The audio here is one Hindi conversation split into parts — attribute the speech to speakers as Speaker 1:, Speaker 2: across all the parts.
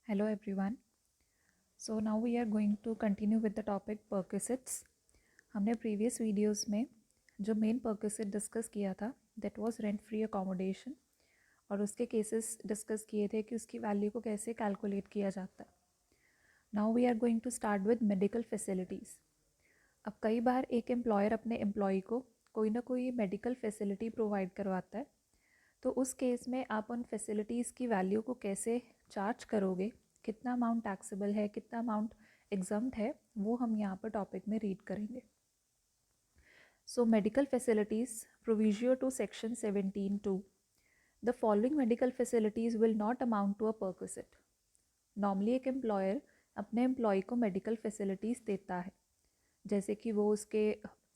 Speaker 1: Hello everyone. So now we are going to continue with the topic perquisites. हमने previous videos में जो main perquisite discuss किया था that was rent free accommodation और उसके cases discuss किए थे कि उसकी value को कैसे calculate किया जाता है. Now we are going to start with medical facilities. अब कई बार एक employer अपने employee को कोई ना कोई medical facility provide करवाता है, तो उस केस में आप उन फैसिलिटीज़ की वैल्यू को कैसे चार्ज करोगे, कितना अमाउंट टैक्सेबल है, कितना अमाउंट एग्जम्प्ट है, वो हम यहाँ पर टॉपिक में रीड करेंगे. So medical facilities proviso to section 17(2). The following medical facilities will not amount to a perquisite. Normally एक एम्प्लॉयर अपने एम्प्लॉय को मेडिकल फैसिलिटीज़ देता है, जैसे कि वो उसके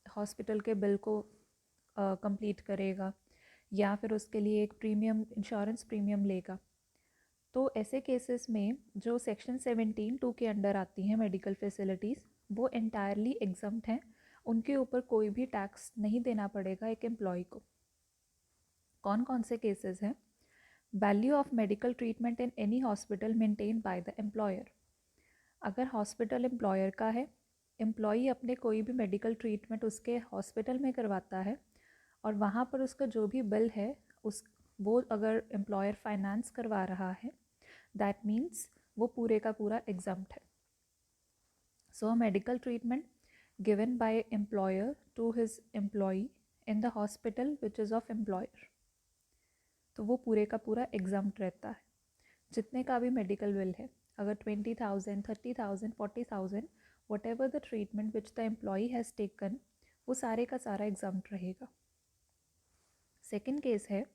Speaker 1: हॉस्पिटल के बिल को कंप्लीट करेगा या फिर उसके लिए एक प्रीमियम इंश्योरेंस प्रीमियम लेगा. तो ऐसे केसेस में जो सेक्शन 17(2) के अंडर आती हैं मेडिकल फैसिलिटीज़, वो एंटायरली एग्जम्प्ट हैं, उनके ऊपर कोई भी टैक्स नहीं देना पड़ेगा एक एम्प्लॉय को. कौन कौन से केसेस हैं? Value of medical treatment in any hospital maintain by the employer. अगर हॉस्पिटल एम्प्लॉयर का है, एम्प्लॉई अपने कोई भी मेडिकल ट्रीटमेंट उसके हॉस्पिटल में करवाता है और वहाँ पर उसका जो भी बिल है वो अगर एम्प्लॉयर फाइनेंस करवा रहा है, दैट मीन्स वो पूरे का पूरा एग्जम्प्ट है. So medical treatment given by employer to his employee in the hospital which is of employer, तो वो पूरे का पूरा एग्जम्प्ट रहता है. जितने का भी मेडिकल बिल है, अगर 20,000, 30,000, 40,000, what ever the treatment which the employee has taken, वो सारे का सारा एग्जम्प्ट रहेगा. सेकेंड केस है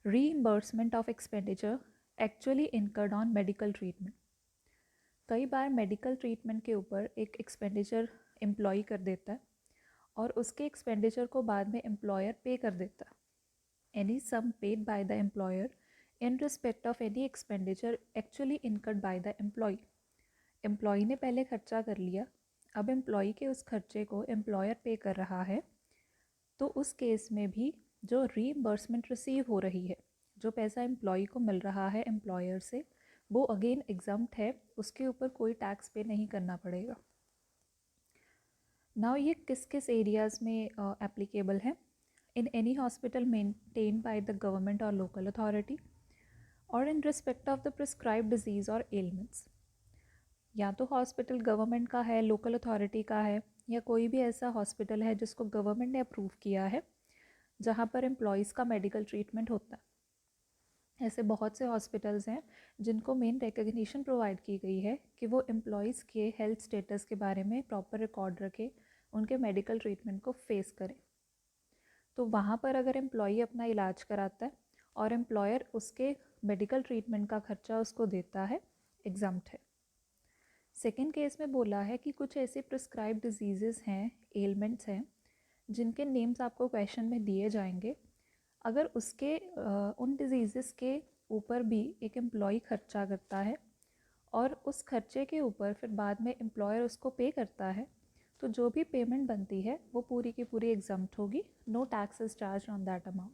Speaker 1: reimbursement of expenditure actually incurred on medical treatment. कई बार मेडिकल ट्रीटमेंट के ऊपर एक एक्सपेंडिचर एम्प्लॉय कर देता है और उसके एक्सपेंडिचर को बाद में एम्प्लॉयर पे कर देता है. Any sum paid by the employer in respect of any expenditure actually incurred by the employee. Employee ने पहले खर्चा कर लिया, अब एम्प्लॉय के उस खर्चे को एम्प्लॉयर पे कर रहा है, तो उस केस में भी जो रीइम्बर्समेंट रिसीव हो रही है, जो पैसा एम्प्लॉय को मिल रहा है एम्प्लॉयर से, वो अगेन एग्जम्प्ट है, उसके ऊपर कोई टैक्स पे नहीं करना पड़ेगा. नाउ ये किस किस एरियाज़ में एप्लीकेबल है? In any hospital maintain by the government और लोकल अथॉरिटी, और इन respect of the prescribe disease और एलिमेंट्स. या तो हॉस्पिटल गवर्नमेंट का है, लोकल अथॉरिटी का है, या कोई भी ऐसा हॉस्पिटल है जिसको गवर्नमेंट ने अप्रूव किया है जहाँ पर एम्प्लॉयज़ का मेडिकल ट्रीटमेंट होता है. ऐसे बहुत से हॉस्पिटल्स हैं जिनको मेन रिकग्निशन प्रोवाइड की गई है कि वो एम्प्लॉयज़ के हेल्थ स्टेटस के बारे में प्रॉपर रिकॉर्ड रखें, उनके मेडिकल ट्रीटमेंट को फेस करें. तो वहाँ पर अगर एम्प्लॉई अपना इलाज कराता है और एम्प्लॉयर उसके मेडिकल ट्रीटमेंट का खर्चा उसको देता है, एग्जम्प्ट है. सेकेंड केस में बोला है कि कुछ ऐसे प्रिस्क्राइब डिजीज़ेस हैं, एलिमेंट्स हैं, जिनके नेम्स आपको क्वेश्चन में दिए जाएंगे. अगर उसके उन डिजीज़ेस के ऊपर भी एक एम्प्लॉय खर्चा करता है और उस खर्चे के ऊपर फिर बाद में एम्प्लॉयर उसको पे करता है, तो जो भी पेमेंट बनती है वो पूरी की पूरी एग्जम्प्ट होगी. No tax is charge on that amount.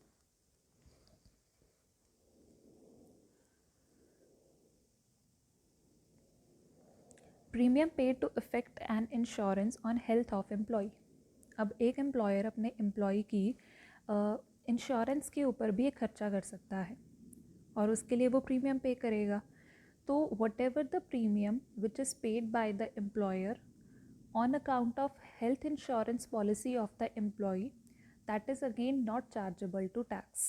Speaker 1: Premium paid to effect and insurance on health of employee. अब एक एम्प्लॉयर अपने एम्प्लॉय की इंश्योरेंस के ऊपर भी एक खर्चा कर सकता है और उसके लिए वो प्रीमियम पे करेगा. तो what ever the premium which is paid by the employer on account of health insurance policy of the employee, that is again not chargeable to tax.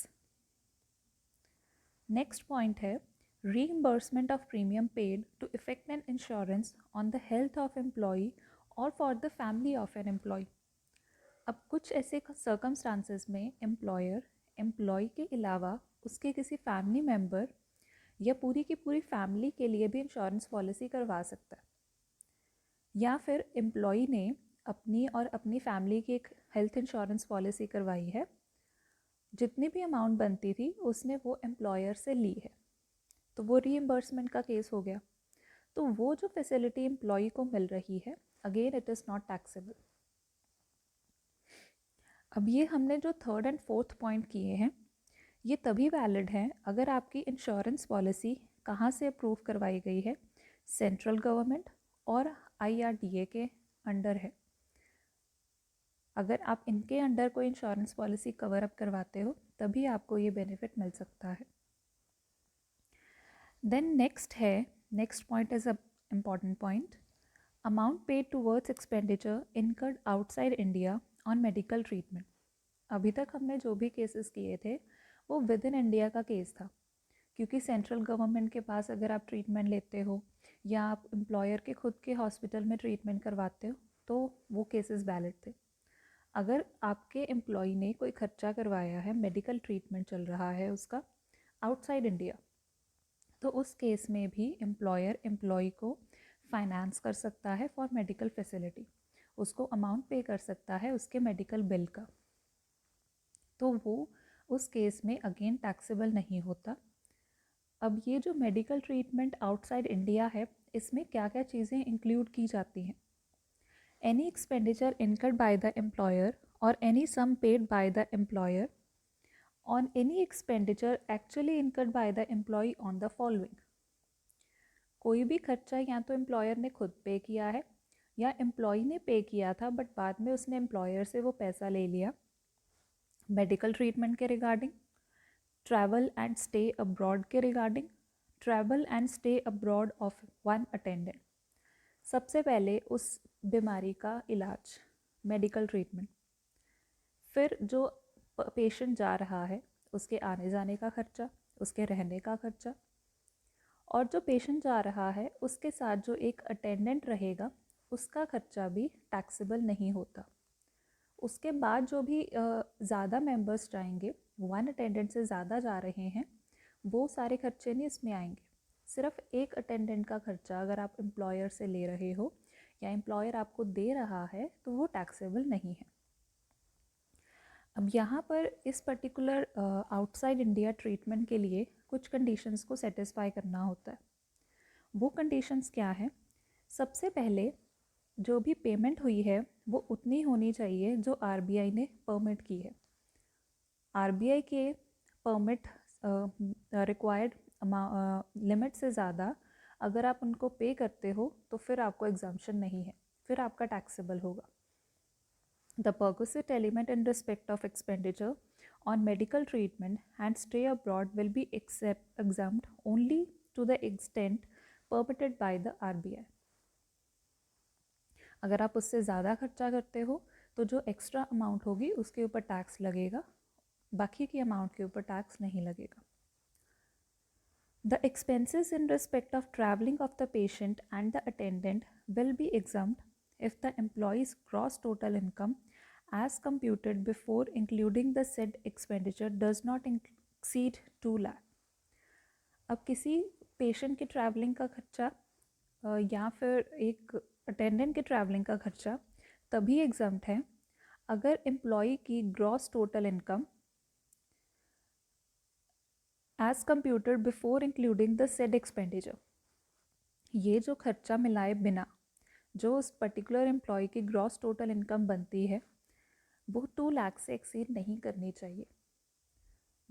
Speaker 1: Next point है reimbursement of premium paid to effect an insurance on the health of employee or for the family of an employee. अब कुछ ऐसे circumstances में employer एम्प्लॉय के अलावा उसके किसी फैमिली मेम्बर या पूरी की पूरी फैमिली के लिए भी इंश्योरेंस पॉलिसी करवा सकता है, या फिर एम्प्लॉई ने अपनी और अपनी फैमिली की एक हेल्थ इंश्योरेंस पॉलिसी करवाई है, जितनी भी अमाउंट बनती थी उसने वो एम्प्लॉयर से ली है, तो वो रीइम्बर्समेंट का केस हो गया. तो वो जो फैसिलिटी एम्प्लॉई को मिल रही है, again it is not taxable. अब ये हमने जो थर्ड एंड फोर्थ पॉइंट किए हैं, ये तभी वैलिड हैं अगर आपकी इंश्योरेंस पॉलिसी कहाँ से अप्रूव करवाई गई है, सेंट्रल गवर्नमेंट और IRDA के अंडर है। अगर आप इनके अंडर कोई इंश्योरेंस पॉलिसी कवर अप करवाते हो तभी आपको ये बेनिफिट मिल सकता है। Then next point is a important point, amount paid towards expenditure incurred outside India on medical treatment. अभी तक हमने जो भी केसेस किए थे वो विद इन इंडिया का केस था, क्योंकि सेंट्रल गवर्नमेंट के पास अगर आप ट्रीटमेंट लेते हो या आप एम्प्लॉयर के खुद के हॉस्पिटल में ट्रीटमेंट करवाते हो तो वो केसेस वैलिड थे। अगर आपके एम्प्लॉय ने कोई खर्चा करवाया है, मेडिकल ट्रीटमेंट चल रहा है उसका आउटसाइड इंडिया, तो उस केस में भी एम्प्लॉयर एम्प्लॉय को फाइनेंस कर सकता है फॉर मेडिकल फैसिलिटी, उसको अमाउंट पे कर सकता है उसके मेडिकल बिल का, तो वो उस केस में अगेन टैक्सेबल नहीं होता। अब ये जो मेडिकल ट्रीटमेंट आउटसाइड इंडिया है इसमें क्या क्या चीज़ें इंक्लूड की जाती हैं। Any expenditure incurred by the employer और any sum paid by the employer on any expenditure actually incurred by the employee on the following. कोई भी खर्चा या तो एम्प्लॉयर ने खुद पे किया है या एम्प्लॉय ने पे किया था बट बाद में उसने एम्प्लॉयर से वो पैसा ले लिया मेडिकल ट्रीटमेंट के regarding, travel and stay abroad के regarding, travel and stay abroad of one attendant. सबसे पहले उस बीमारी का इलाज मेडिकल ट्रीटमेंट, फिर जो पेशेंट जा रहा है उसके आने जाने का खर्चा, उसके रहने का खर्चा, और जो पेशेंट जा रहा है उसके साथ जो एक अटेंडेंट रहेगा उसका खर्चा भी टैक्सेबल नहीं होता। उसके बाद जो भी ज़्यादा मेंबर्स जाएंगे, वन अटेंडेंट से ज़्यादा जा रहे हैं, वो सारे खर्चे नहीं इसमें आएंगे। सिर्फ एक अटेंडेंट का खर्चा अगर आप एम्प्लॉयर से ले रहे हो या एम्प्लॉयर आपको दे रहा है तो वो टैक्सेबल नहीं है। अब यहाँ पर इस पर्टिकुलर आउटसाइड इंडिया ट्रीटमेंट के लिए कुछ कंडीशंस को सेटिस्फाई करना होता है। वो कंडीशंस क्या है? सबसे पहले जो भी पेमेंट हुई है वो उतनी होनी चाहिए जो RBI ने परमिट की है। RBI के परमिट रिक्वायर्ड लिमिट से ज़्यादा अगर आप उनको पे करते हो तो फिर आपको एग्जाम्पशन नहीं है, फिर आपका टैक्सेबल होगा। The perquisite element in respect of expenditure on medical treatment and stay abroad will be exempt only to the extent permitted by the RBI. अगर आप उससे ज़्यादा खर्चा करते हो तो जो एक्स्ट्रा अमाउंट होगी उसके ऊपर टैक्स लगेगा, बाकी की अमाउंट के ऊपर टैक्स नहीं लगेगा। The expenses in respect of travelling of the patient and the attendant will be exempt if the employee's gross total income as computed before including the said expenditure does not exceed 2 lakh. अब किसी पेशेंट के ट्रैवलिंग का खर्चा या फिर एक अटेंडेंट के ट्रैवलिंग का खर्चा तभी एग्जम्प्ट है अगर एम्प्लॉय की gross total income as computed before including the said expenditure, ये जो खर्चा मिलाए बिना जो उस पर्टिकुलर एम्प्लॉय की ग्रॉस टोटल इनकम बनती है वो 2 लाख से एक्सीड नहीं करनी चाहिए।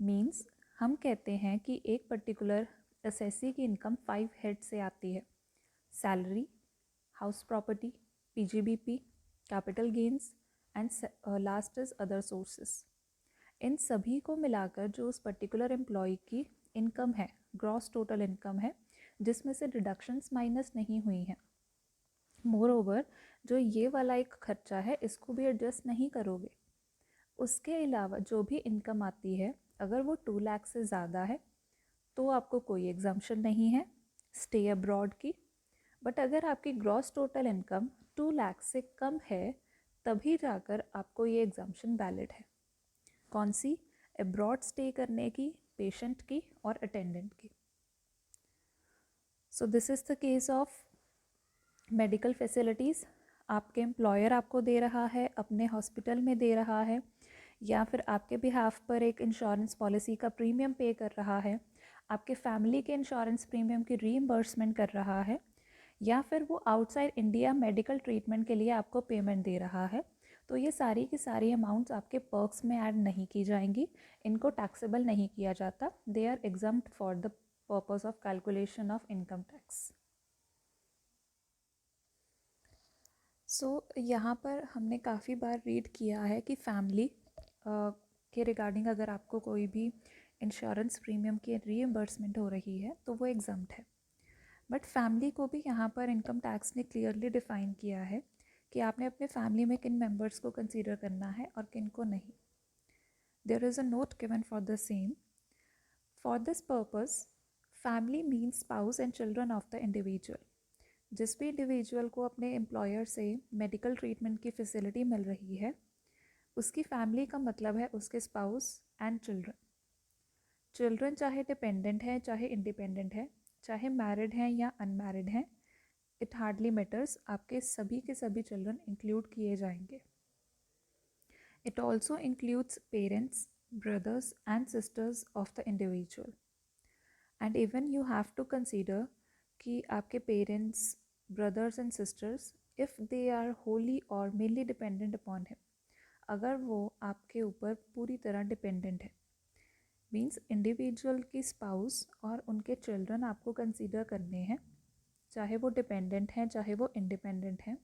Speaker 1: मीन्स हम कहते हैं कि एक पर्टिकुलर एसएससी की इनकम 5 हेड से आती है, salary, house property, PGBP, capital gains and last is other sources. इन सभी को मिलाकर जो उस पर्टिकुलर एम्प्लॉय की इनकम है, ग्रॉस टोटल इनकम है, जिसमें से डिडक्शंस माइनस नहीं हुई हैं। मोर ओवर जो ये वाला एक खर्चा है इसको भी एडजस्ट नहीं करोगे। उसके अलावा जो भी इनकम आती है अगर वो 2 लाख से ज़्यादा है तो आपको कोई एग्जाम्पशन नहीं है स्टे अब्रॉड की। बट अगर आपकी ग्रॉस टोटल इनकम 2 लाख से कम है तभी जाकर आपको ये एग्जाम्पशन वैलिड है। कौन सी? अब्रॉड स्टे करने की, पेशेंट की और अटेंडेंट की। So this is the case of medical facilities. आपके एम्प्लॉयर आपको दे रहा है, अपने हॉस्पिटल में दे रहा है, या फिर आपके बिहाफ पर एक इंश्योरेंस पॉलिसी का प्रीमियम पे कर रहा है, आपके फैमिली के इंश्योरेंस प्रीमियम की रीइंबर्समेंट कर रहा है, या फिर वो आउटसाइड इंडिया मेडिकल ट्रीटमेंट के लिए आपको पेमेंट दे रहा है, तो ये सारी की सारी अमाउंट्स आपके पर्क्स में ऐड नहीं की जाएंगी, इनको टैक्सेबल नहीं किया जाता। They are exempt for the purpose of calculation of income tax. यहाँ पर हमने काफ़ी बार रीड किया है कि फैमिली के रिगार्डिंग अगर आपको कोई भी इंश्योरेंस प्रीमियम की रीइंबर्समेंट हो रही है तो वो एग्जम्प्ट है। बट फैमिली को भी यहाँ पर इनकम टैक्स ने क्लियरली डिफाइन किया है कि आपने अपने फैमिली में किन मेंबर्स को कंसीडर करना है और किन को नहीं। There is a note given for the same. For this purpose family means spouse and children of the individual. जिस भी इंडिविजुअल को अपने एम्प्लॉयर से मेडिकल ट्रीटमेंट की फैसिलिटी मिल रही है उसकी फैमिली का मतलब है उसके स्पाउस एंड चिल्ड्रन। चिल्ड्रन चाहे डिपेंडेंट है चाहे इंडिपेंडेंट है, चाहे मैरिड हैं या अनमैरिड हैं, इट हार्डली मैटर्स, आपके सभी के सभी चिल्ड्रन इंक्लूड किए जाएंगे। It also includes parents, brothers and sisters of the individual. And even you have to consider कि आपके parents, brothers and sisters, if they are wholly or mainly dependent upon him, अगर वो आपके ऊपर पूरी तरह डिपेंडेंट है, मीन्स इंडिविजुअल की स्पाउस और उनके चिल्ड्रन आपको कंसीडर करने हैं, चाहे वो डिपेंडेंट हैं चाहे वो इंडिपेंडेंट हैं।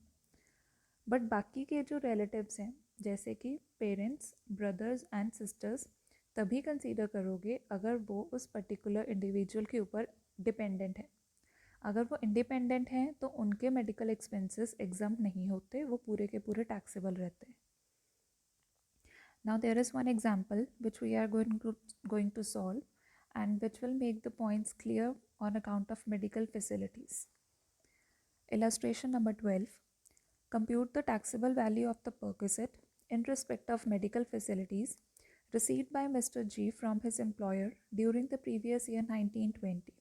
Speaker 1: बट बाकी के जो रिलेटिव्स हैं जैसे कि पेरेंट्स, ब्रदर्स एंड सिस्टर्स, तभी कंसीडर करोगे अगर वो उस पर्टिकुलर इंडिविजुअल के ऊपर डिपेंडेंट है। अगर वो इंडिपेंडेंट हैं तो उनके मेडिकल एक्सपेंसेस एग्जाम नहीं होते, वो पूरे के पूरे टैक्सेबल रहते हैं। Now there is one example which we are going to solve and which will make the points clear on account of medical facilities. Illustration number 12. Compute the taxable value of the perquisite in respect of medical facilities received by Mr. G from his employer during the previous year 1920.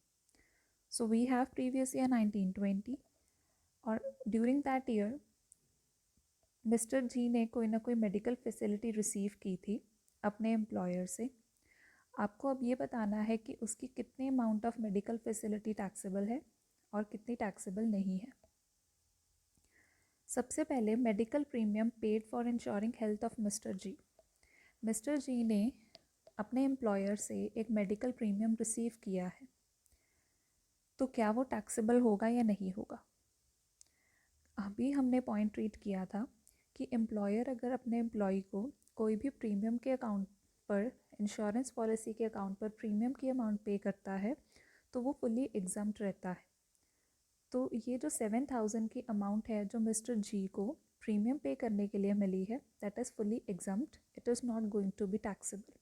Speaker 1: So we have previous year 1920 और during that year mister G ने कोई ना कोई मेडिकल फैसिलिटी रिसीव की थी अपने एम्प्लॉयर से। आपको अब ये बताना है कि उसकी कितने amount of medical facility taxable है और कितनी टैक्सेबल नहीं है। सबसे पहले medical premium paid for insuring health of mister G. Mister G ने अपने एम्प्लॉयर से एक मेडिकल प्रीमियम रिसीव किया है, तो क्या वो टैक्सेबल होगा या नहीं होगा। अभी हमने पॉइंट रीड किया था कि एम्प्लॉयर अगर अपने एम्प्लॉय को कोई भी प्रीमियम के अकाउंट पर, इंश्योरेंस पॉलिसी के अकाउंट पर प्रीमियम की अमाउंट पे करता है तो वो फुली एग्जम्प्ट रहता है। तो ये जो 7,000 की अमाउंट है जो मिस्टर जी को प्रीमियम पे करने के लिए मिली है, that is fully exempt, it is not going to be taxable.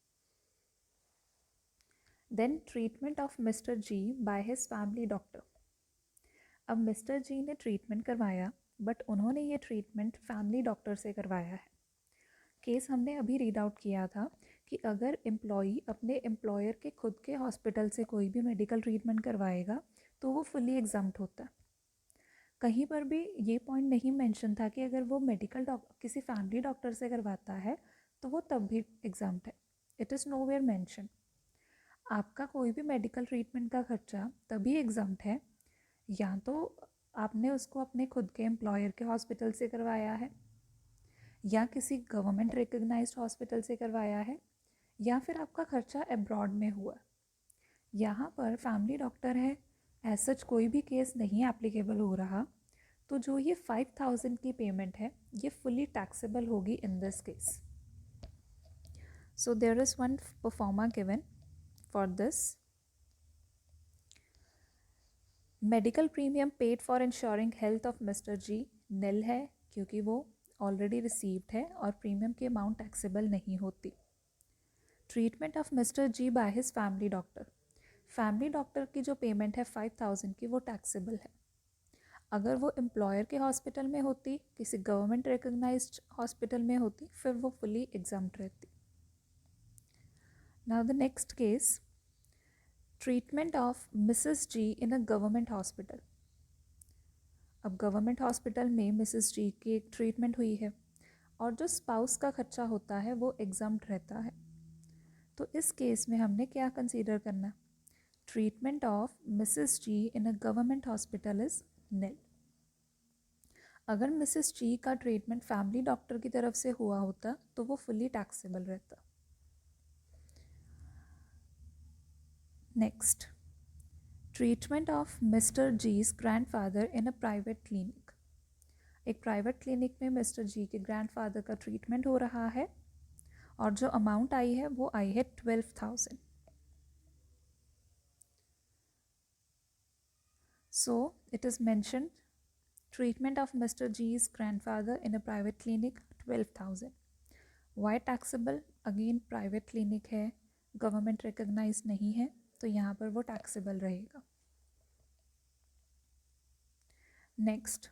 Speaker 1: Then treatment of mister G by his family doctor. अब मिस्टर जी ने ट्रीटमेंट करवाया बट उन्होंने ये ट्रीटमेंट फैमिली डॉक्टर से करवाया है। केस हमने अभी रीड आउट किया था कि अगर एम्प्लॉई अपने एम्प्लॉयर के खुद के हॉस्पिटल से कोई भी मेडिकल ट्रीटमेंट करवाएगा तो वो फुली एग्जम्प्ट होता है। कहीं पर भी ये पॉइंट नहीं मेंशन था कि अगर वो मेडिकल किसी फैमिली डॉक्टर से करवाता है तो वो तब भी एग्जम्प्ट है। It is nowhere mention. आपका कोई भी मेडिकल ट्रीटमेंट का खर्चा तभी एग्जम्प्ट है या तो आपने उसको अपने खुद के एम्प्लॉयर के हॉस्पिटल से करवाया है या किसी गवर्नमेंट रिकग्नाइज्ड हॉस्पिटल से करवाया है या फिर आपका खर्चा अब्रॉड में हुआ। यहाँ पर फैमिली डॉक्टर है, एज सच कोई भी केस नहीं एप्लीकेबल हो रहा, तो जो ये 5,000 की पेमेंट है ये फुली टैक्सेबल होगी in this case. So there is one proforma given for this. Medical premium paid for insuring health of mister G nil है क्योंकि वो ऑलरेडी रिसीव्ड है और प्रीमियम की अमाउंट टैक्सेबल नहीं होती। Treatment of mister G by his family doctor. Family doctor की जो पेमेंट है 5,000 की वो टैक्सेबल है। अगर वो एम्प्लॉयर के हॉस्पिटल में होती, किसी गवर्नमेंट रिकग्नाइज्ड हॉस्पिटल में होती, फिर वो फुली एग्जम्प्ट रहती। Now the next case, treatment of Mrs G in a government hospital. अब गवर्नमेंट हॉस्पिटल में मिसेस जी की एक ट्रीटमेंट हुई है और जो स्पाउस का खर्चा होता है वो एग्जम्प्ट रहता है। तो इस केस में हमने क्या कंसीडर करना, treatment of Mrs G in a government hospital is nil. अगर मिसेस जी का ट्रीटमेंट फैमिली डॉक्टर की तरफ से हुआ होता तो वो फुली टैक्सेबल रहता। Next, treatment of mister G's grandfather in a private clinic. एक प्राइवेट क्लिनिक में मिस्टर जी के ग्रैंडफादर का ट्रीटमेंट हो रहा है और जो अमाउंट आई है वो आई है 12,000. So it is mentioned treatment of Mr. G's grandfather in a private clinic 12,000. Why taxable? Again private clinic है, government recognized नहीं है, तो यहाँ पर वो taxable रहेगा. Next,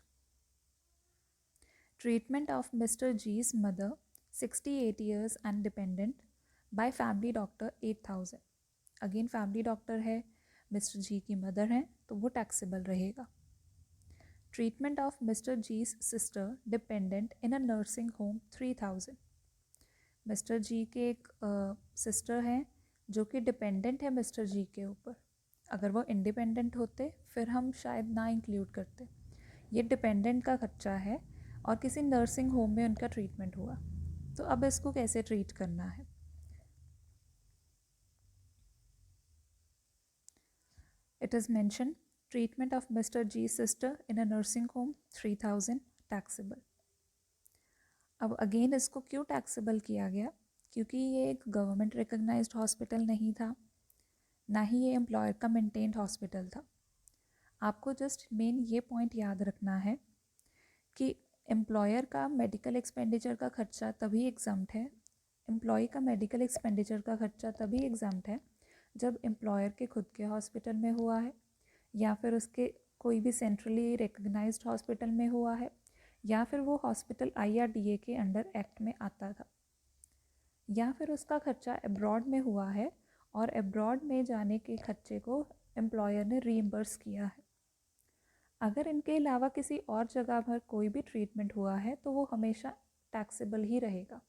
Speaker 1: treatment of Mr. G's mother 68 years and dependent by family doctor 8,000. Again family doctor है, Mr. G की mother है, तो वो taxable रहेगा. Treatment of Mr. G's sister dependent in a nursing home 3,000. Mister G के एक सिस्टर हैं जो कि डिपेंडेंट है मिस्टर जी के ऊपर. अगर वो इंडिपेंडेंट होते फिर हम शायद ना इंक्लूड करते. ये डिपेंडेंट का खर्चा है और किसी नर्सिंग होम में उनका ट्रीटमेंट हुआ, तो अब इसको कैसे ट्रीट करना है. It is mention treatment of mister G sister in a nursing home 3,000 taxable. अब अगेन इसको क्यों टैक्सेबल किया गया, क्योंकि ये एक गवर्नमेंट रिकग्नाइज्ड हॉस्पिटल नहीं था, ना ही ये एम्प्लॉयर का मेंटेन्ड हॉस्पिटल था. आपको जस्ट मेन ये पॉइंट याद रखना है कि एम्प्लॉयर का मेडिकल एक्सपेंडिचर का खर्चा तभी एग्जम्प्ट है, एम्प्लॉय का मेडिकल एक्सपेंडिचर का खर्चा तभी एग्जम्प्ट है जब एम्प्लॉयर के खुद के हॉस्पिटल में हुआ है, या फिर उसके कोई भी सेंट्रली रिकग्नाइज्ड हॉस्पिटल में हुआ है, या फिर वो हॉस्पिटल IRDA के अंडर एक्ट में आता था, या फिर उसका खर्चा अब्रॉड में हुआ है और अब्रॉड में जाने के खर्चे को एम्प्लॉयर ने रीइम्बर्स किया है. अगर इनके अलावा किसी और जगह पर कोई भी ट्रीटमेंट हुआ है तो वो हमेशा टैक्सेबल ही रहेगा,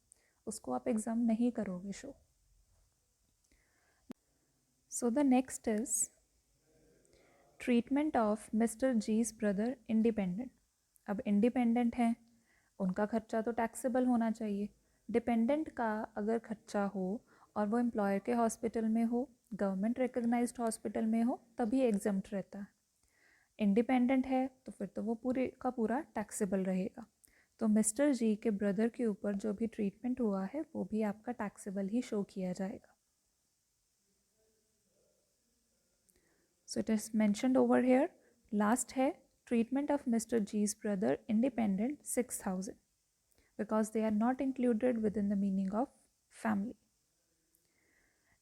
Speaker 1: उसको आप एग्जाम नहीं करोगे शो. So the next is treatment of mister G's brother independent. अब इंडिपेंडेंट हैं, उनका खर्चा तो टैक्सेबल होना चाहिए. डिपेंडेंट का अगर खर्चा हो और वो एम्प्लॉयर के हॉस्पिटल में हो, गवर्नमेंट रिकग्नाइज्ड हॉस्पिटल में हो, तभी एग्जम्प्ट रहता है. इंडिपेंडेंट है तो फिर तो वो पूरे का पूरा टैक्सेबल रहेगा. तो मिस्टर जी के ब्रदर के ऊपर जो भी ट्रीटमेंट हुआ है वो भी आपका टैक्सेबल ही शो किया जाएगा. So it is mentioned over here. Last है treatment of Mr. G's brother independent 6,000 because they are not included within the meaning of family.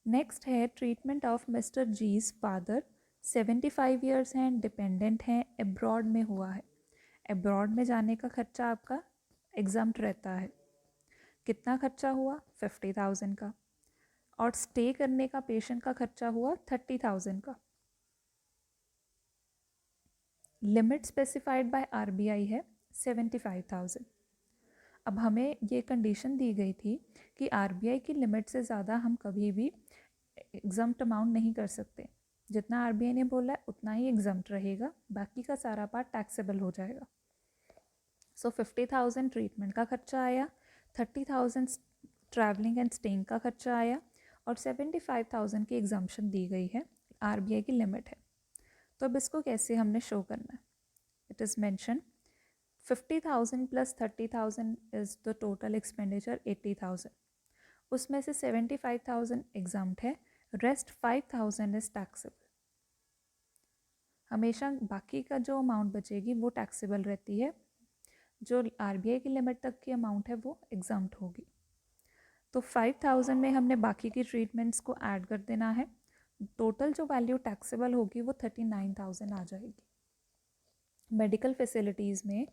Speaker 1: Next है treatment of Mr. G's father 75 years हैं, डिपेंडेंट हैं, अब्रॉड में हुआ है. अब्रॉड में जाने का खर्चा आपका एग्जम्प्ट रहता है. कितना खर्चा हुआ? 50,000 का. और स्टे करने का पेशेंट का खर्चा हुआ 30,000 का. लिमिट स्पेसिफाइड बाय RBI है 75,000. अब हमें ये कंडीशन दी गई थी कि RBI की लिमिट से ज़्यादा हम कभी भी एग्जम्प्ट अमाउंट नहीं कर सकते. जितना RBI ने बोला है उतना ही एग्जम्प्ट रहेगा, बाकी का सारा पार्ट टैक्सेबल हो जाएगा. सो 50,000 ट्रीटमेंट का खर्चा आया, 30,000 ट्रैवलिंग एंड स्टेइंग का खर्चा आया और 75,000 की एग्जम्पशन दी गई है, RBI की लिमिट है. तो अब इसको कैसे हमने शो करना है. It is mention 50,000 plus 30,000 is the total expenditure 80,000. उसमें से 75,000 एग्जम्प्ट है, रेस्ट 5,000 इज टैक्सेबल. हमेशा बाकी का जो अमाउंट बचेगी वो टैक्सेबल रहती है, जो RBI की लिमिट तक की अमाउंट है वो एग्जम्प्ट होगी. तो 5,000 में हमने बाकी की ट्रीटमेंट्स को ऐड कर देना है. टोटल जो वैल्यू टैक्सेबल होगी वो 39,000 आ जाएगी. मेडिकल फैसिलिटीज़ में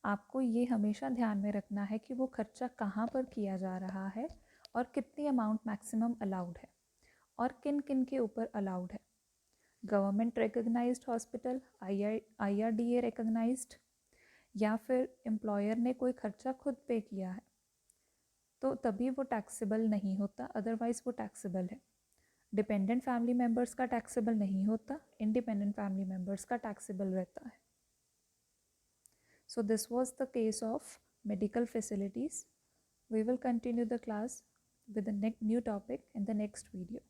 Speaker 1: आपको ये हमेशा ध्यान में रखना है कि वो खर्चा कहाँ पर किया जा रहा है और कितनी अमाउंट मैक्सिमम अलाउड है और किन किन के ऊपर अलाउड है. Government recognised hospital, IRDA recognised, या फिर एम्प्लॉयर ने कोई खर्चा खुद पे किया है तो तभी वो टैक्सेबल नहीं होता, अदरवाइज़ वो टैक्सेबल है. डिपेंडेंट फैमिली मेम्बर्स का टैक्सेबल नहीं होता, इंडिपेंडेंट फैमिली मेम्बर्स का टैक्सेबल रहता है. So this was the case of medical facilities. We will continue the class with the new topic in the next video.